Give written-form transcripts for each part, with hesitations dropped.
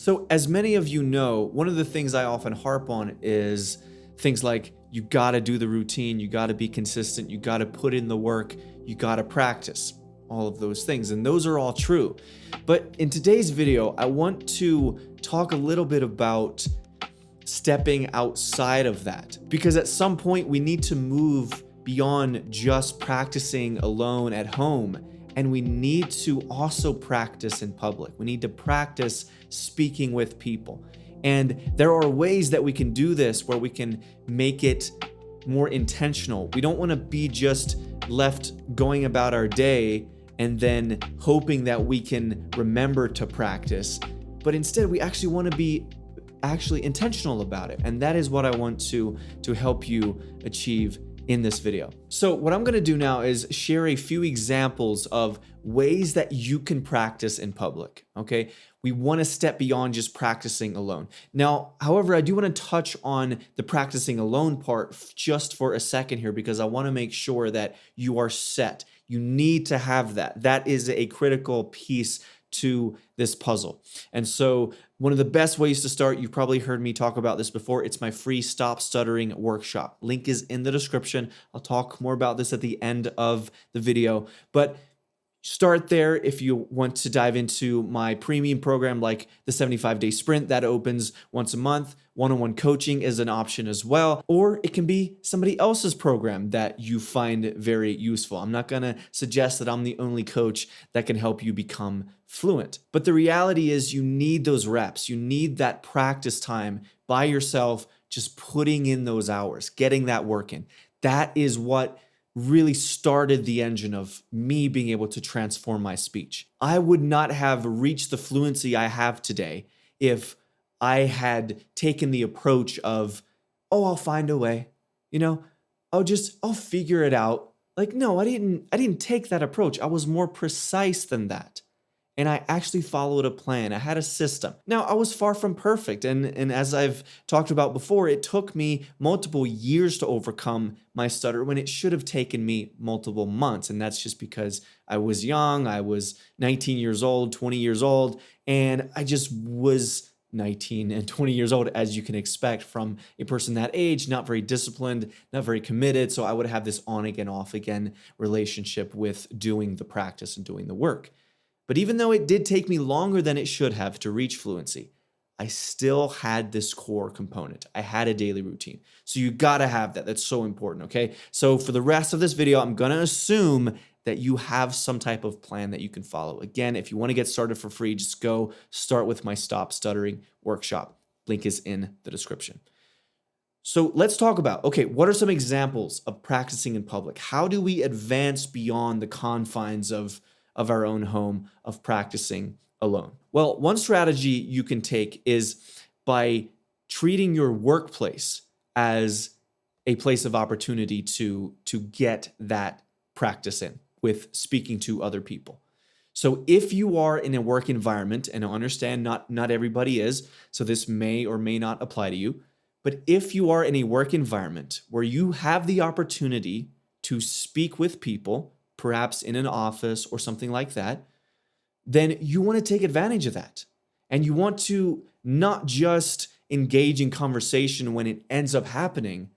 So, as many of you know, one of the things I often harp on is things like you gotta do the routine, you gotta be consistent, you gotta put in the work, you gotta practice, all of those things. And those are all true. But in today's video, I want to talk a little bit about stepping outside of that. Because at some point, we need to move beyond just practicing alone at home. And we need to also practice in public. We need to practice speaking with people. And there are ways that we can do this where we can make it more intentional. We don't want to be just left going about our day and then hoping that we can remember to practice. But instead, we actually want to be intentional about it. And that is what I want to help you achieve in this video. So what I'm going to do now is share a few examples of ways that you can practice in public. Okay. We want to step beyond just practicing alone. Now, however, I do want to touch on the practicing alone part just for a second here, because I want to make sure that you are set. You need to have that. That is a critical piece to this puzzle. And so one of the best ways to start, you've probably heard me talk about this before, it's my free Stop Stuttering workshop. Link is in the description. I'll talk more about this at the end of the video, but start there if you want to dive into my premium program like the 75-day sprint that opens once a month. One-on-one coaching is an option as well, or it can be somebody else's program that you find very useful. I'm not going to suggest that I'm the only coach that can help you become fluent. But the reality is you need those reps. You need that practice time by yourself, just putting in those hours, getting that work in. That is what really started the engine of me being able to transform my speech. I would not have reached the fluency I have today if I had taken the approach of, oh, I'll find a way, I'll figure it out. Like, no, I didn't take that approach. I was more precise than that. And I actually followed a plan. I had a system. Now, I was far from perfect. And as I've talked about before, it took me multiple years to overcome my stutter when it should have taken me multiple months. And that's just because I was young. I was 19 years old, 20 years old, and I just was 19 and 20 years old, as you can expect from a person that age, not very disciplined, not very committed. So I would have this on again, off again relationship with doing the practice and doing the work. But even though it did take me longer than it should have to reach fluency, I still had this core component. I had a daily routine. So you gotta have that. That's so important, okay? So for the rest of this video, I'm gonna assume that you have some type of plan that you can follow. Again, if you wanna get started for free, just go start with my Stop Stuttering workshop. Link is in the description. So let's talk about, okay, what are some examples of practicing in public? How do we advance beyond the confines of our own home, of practicing alone? Well, one strategy you can take is by treating your workplace as a place of opportunity to get that practice in with speaking to other people. So if you are in a work environment, and I understand not everybody is, so this may or may not apply to you, but if you are in a work environment where you have the opportunity to speak with people, perhaps in an office or something like that, then you want to take advantage of that. And you want to not just engage in conversation when it ends up happening.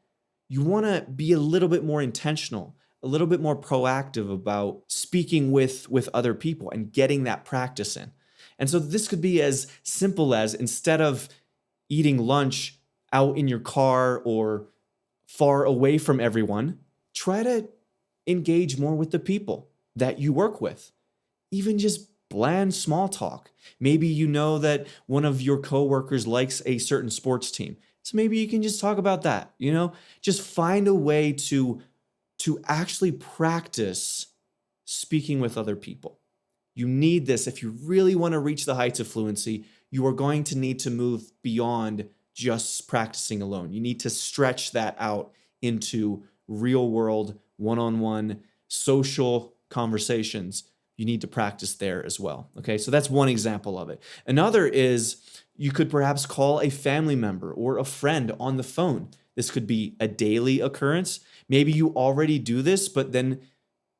You want to be a little bit more intentional, a little bit more proactive about speaking with other people and getting that practice in. And so this could be as simple as, instead of eating lunch out in your car or far away from everyone, try to engage more with the people that you work with. Even just bland small talk. Maybe you know that one of your coworkers likes a certain sports team. So maybe you can just talk about that, Just find a way to actually practice speaking with other people. You need this. If you really want to reach the heights of fluency, you are going to need to move beyond just practicing alone. You need to stretch that out into real world, one-on-one social conversations. You need to practice there as well. Okay, so that's one example of it. Another is you could perhaps call a family member or a friend on the phone. This could be a daily occurrence. Maybe you already do this, but then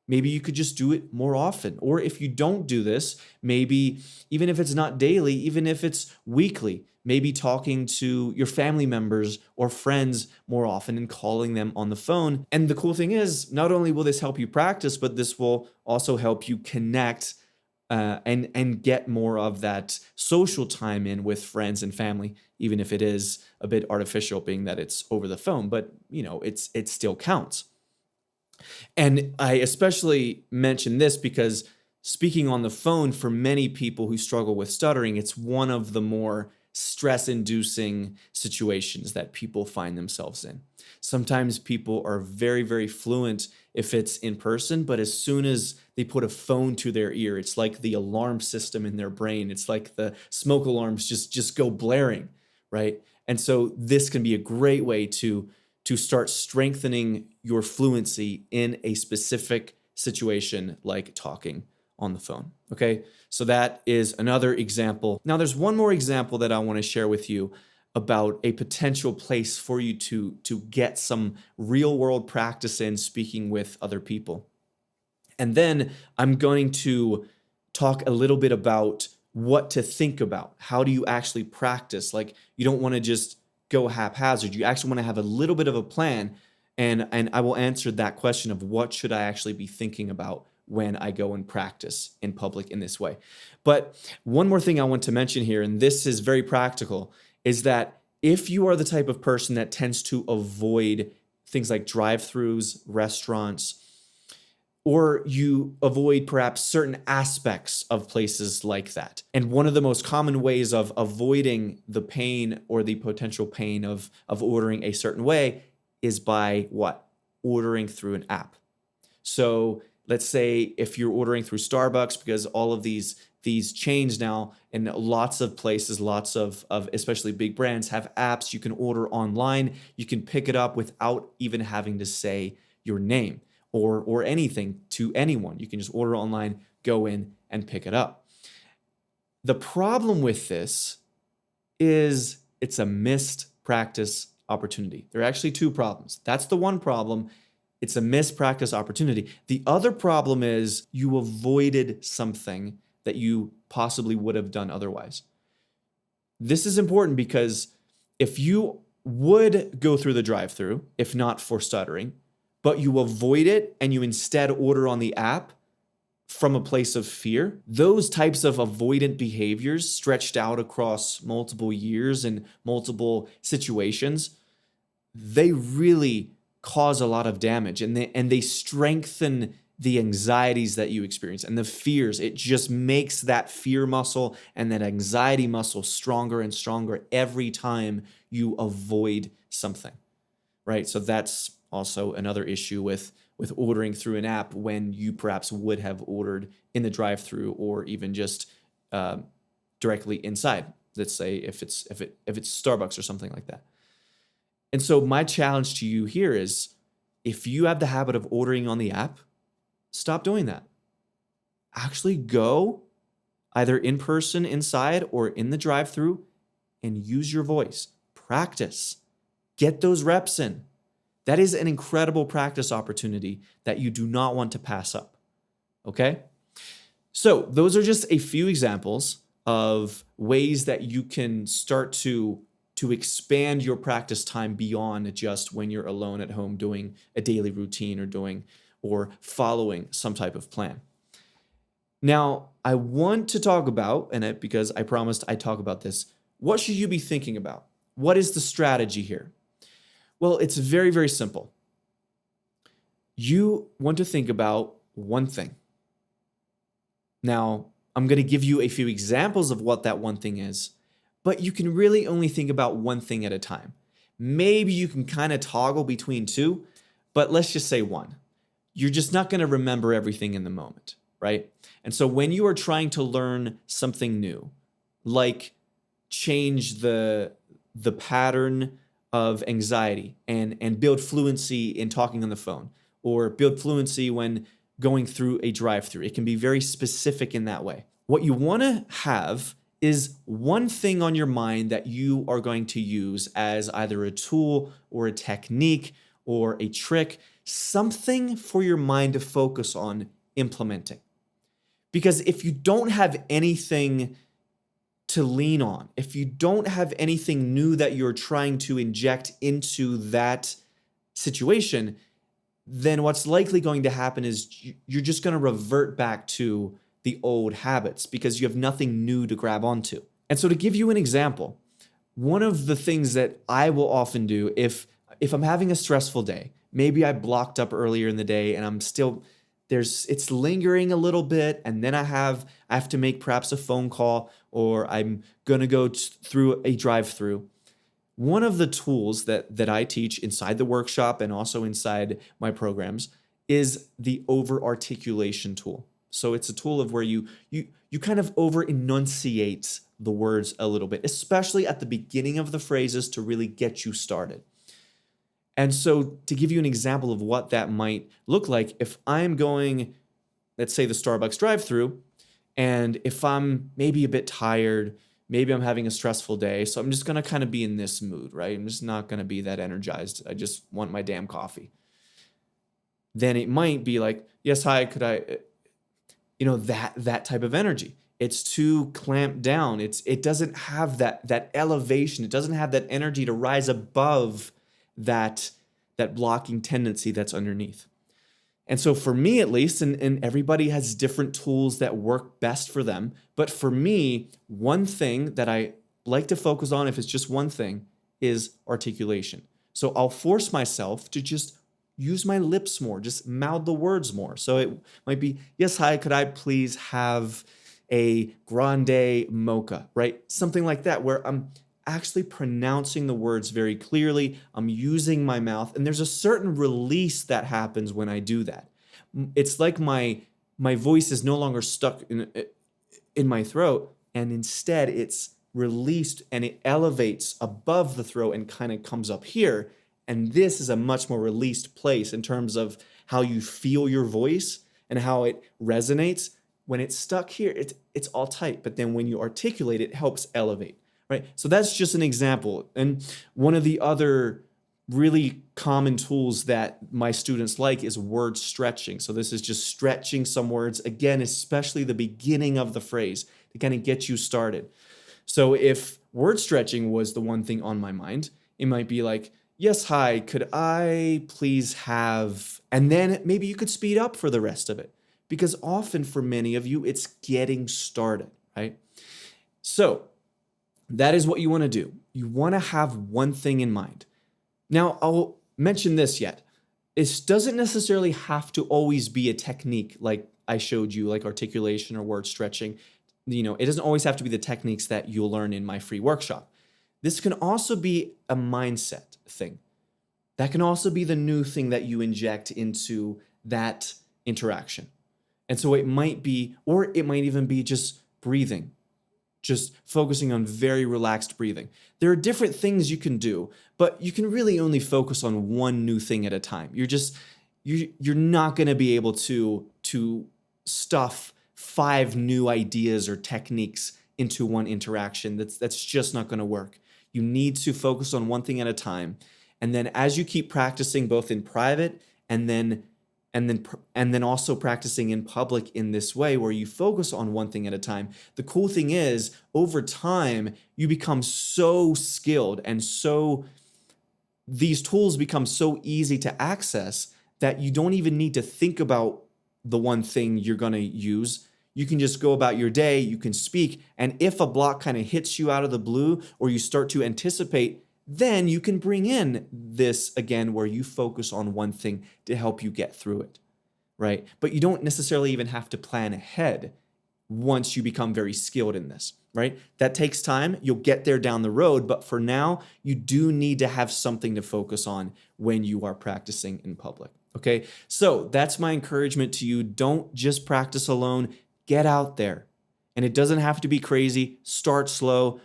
maybe you could just do it more often. Or if you don't do this, maybe even if it's not daily, even if it's weekly, maybe talking to your family members or friends more often and calling them on the phone. And the cool thing is, not only will this help you practice, but this will also help you connect and get more of that social time in with friends and family, even if it is a bit artificial, being that it's over the phone. But it still counts. And I especially mention this because speaking on the phone, for many people who struggle with stuttering, it's one of the more stress-inducing situations that people find themselves in. Sometimes people are very, very fluent if it's in person, but as soon as they put a phone to their ear, it's like the alarm system in their brain. It's like the smoke alarms just go blaring, right? And so this can be a great way to start strengthening your fluency in a specific situation like talking on the phone, okay? So that is another example. Now there's one more example that I want to share with you about a potential place for you to get some real world practice in speaking with other people. And then I'm going to talk a little bit about what to think about. How do you actually practice? Like, you don't want to just go haphazard. You actually want to have a little bit of a plan. And I will answer that question of what should I actually be thinking about when I go and practice in public in this way. But one more thing I want to mention here, and this is very practical, is that if you are the type of person that tends to avoid things like drive-throughs, restaurants, or you avoid perhaps certain aspects of places like that. And one of the most common ways of avoiding the pain or the potential pain of ordering a certain way is by what? Ordering through an app. So let's say if you're ordering through Starbucks, because all of these chains now and lots of places, lots of especially big brands have apps. You can order online. You can pick it up without even having to say your name or anything to anyone. You can just order online, go in and pick it up. The problem with this is it's a missed practice opportunity. There are actually two problems. That's the one problem. It's a missed practice opportunity. The other problem is you avoided something that you possibly would have done otherwise. This is important because if you would go through the drive-through, if not for stuttering, but you avoid it and you instead order on the app from a place of fear, those types of avoidant behaviors stretched out across multiple years and multiple situations, they really cause a lot of damage and they strengthen the anxieties that you experience and the fears. It just makes that fear muscle and that anxiety muscle stronger and stronger every time you avoid something, right? So that's also another issue with ordering through an app when you perhaps would have ordered in the drive-through or even just directly inside. Let's say if it's Starbucks or something like that. And so my challenge to you here is, if you have the habit of ordering on the app, stop doing that. Actually go either in person inside or in the drive-through and use your voice. Practice. Get those reps in. That is an incredible practice opportunity that you do not want to pass up. Okay? So those are just a few examples of ways that you can start to expand your practice time beyond just when you're alone at home doing a daily routine or following some type of plan. Now, I want to talk about, because I promised I'd talk about this, what should you be thinking about? What is the strategy here? Well, it's very, very simple. You want to think about one thing. Now, I'm going to give you a few examples of what that one thing is, but you can really only think about one thing at a time. Maybe you can kind of toggle between two, but let's just say one. You're just not going to remember everything in the moment, right? And so when you are trying to learn something new, like change the pattern of anxiety and build fluency in talking on the phone, or build fluency when going through a drive-through, it can be very specific in that way. What you want to have is one thing on your mind that you are going to use as either a tool or a technique or a trick, something for your mind to focus on implementing. Because if you don't have anything to lean on, if you don't have anything new that you're trying to inject into that situation, then what's likely going to happen is you're just going to revert back to the old habits because you have nothing new to grab onto. And so to give you an example, one of the things that I will often do if I'm having a stressful day, maybe I blocked up earlier in the day and I'm still it's lingering a little bit, and then I have to make perhaps a phone call, or I'm going to go through a drive-through. One of the tools that I teach inside the workshop and also inside my programs is the over-articulation tool. So it's a tool of where you kind of over-enunciate the words a little bit, especially at the beginning of the phrases to really get you started. And so to give you an example of what that might look like, if I'm going, let's say the Starbucks drive-through, and if I'm maybe a bit tired, maybe I'm having a stressful day, so I'm just going to kind of be in this mood, right? I'm just not going to be that energized. I just want my damn coffee. Then it might be like, yes, hi, could I, that type of energy. It's too clamped down. It doesn't have that elevation. It doesn't have that energy to rise above that blocking tendency that's underneath. And so for me at least, and everybody has different tools that work best for them, but for me, one thing that I like to focus on, if it's just one thing, is articulation. So I'll force myself to just use my lips more, just mouth the words more. So it might be, yes, hi, could I please have a grande mocha, right? Something like that, where I'm actually pronouncing the words very clearly. I'm using my mouth, and there's a certain release that happens when I do that. It's like my voice is no longer stuck in my throat, and instead it's released and it elevates above the throat and kind of comes up here. And this is a much more released place in terms of how you feel your voice and how it resonates. When it's stuck here, it's all tight, but then when you articulate, it helps elevate. Right? So that's just an example. And one of the other really common tools that my students like is word stretching. So this is just stretching some words, again, especially the beginning of the phrase to kind of get you started. So if word stretching was the one thing on my mind, it might be like, yes, hi, could I please have, and then maybe you could speed up for the rest of it. Because often for many of you, it's getting started, right? So that is what you want to do. You want to have one thing in mind. Now, I'll mention this yet. It doesn't necessarily have to always be a technique like I showed you, like articulation or word stretching. It doesn't always have to be the techniques that you'll learn in my free workshop. This can also be a mindset thing. That can also be the new thing that you inject into that interaction. And so it might be, or it might even be just breathing. Just focusing on very relaxed breathing. There are different things you can do, but you can really only focus on one new thing at a time. You're not going to be able to stuff 5 new ideas or techniques into one interaction. That's just not going to work. You need to focus on one thing at a time. And then as you keep practicing both in private and then also practicing in public in this way where you focus on one thing at a time. The cool thing is, over time, you become so skilled and these tools become so easy to access that you don't even need to think about the one thing you're going to use. You can just go about your day, you can speak, and if a block kind of hits you out of the blue or you start to anticipate, then you can bring in this again where you focus on one thing to help you get through it, right? But you don't necessarily even have to plan ahead once you become very skilled in this, right? That takes time. You'll get there down the road, but for now, you do need to have something to focus on when you are practicing in public, okay? So that's my encouragement to you. Don't just practice alone. Get out there. And it doesn't have to be crazy. Start slow.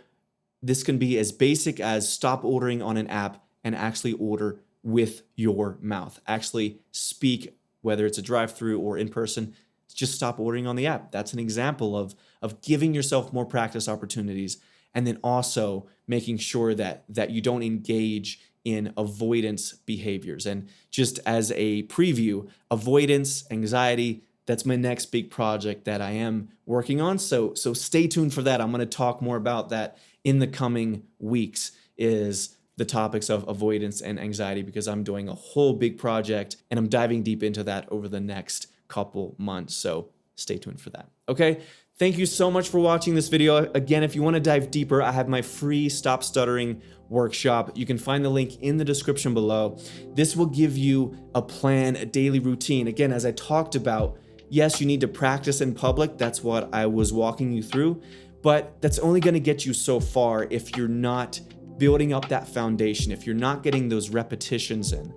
This can be as basic as stop ordering on an app and actually order with your mouth. Actually speak, whether it's a drive-through or in person, just stop ordering on the app. That's an example of giving yourself more practice opportunities, and then also making sure that you don't engage in avoidance behaviors. And just as a preview, avoidance, anxiety, that's my next big project that I am working on. So stay tuned for that. I'm going to talk more about that in the coming weeks, is the topics of avoidance and anxiety, because I'm doing a whole big project and I'm diving deep into that over the next couple months. So stay tuned for that. Okay. Thank you so much for watching this video. Again, if you want to dive deeper, I have my free Stop Stuttering workshop. You can find the link in the description below. This will give you a plan, a daily routine. Again, as I talked about, yes, you need to practice in public. That's what I was walking you through, but that's only going to get you so far if you're not building up that foundation, if you're not getting those repetitions in,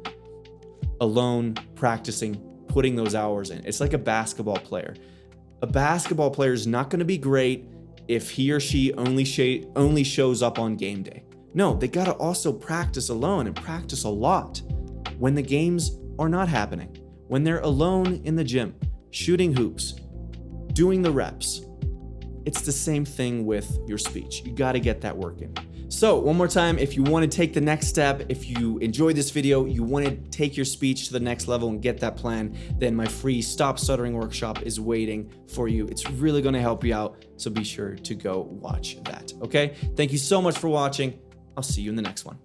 alone, practicing, putting those hours in. It's like a basketball player. A basketball player is not going to be great if he or she only shows up on game day. No, they got to also practice alone and practice a lot when the games are not happening, when they're alone in the gym, shooting hoops, doing the reps. It's the same thing with your speech. You got to get that work in. So one more time, if you want to take the next step, if you enjoyed this video, you want to take your speech to the next level and get that plan, then my free Stop Stuttering workshop is waiting for you. It's really going to help you out. So be sure to go watch that. Okay. Thank you so much for watching. I'll see you in the next one.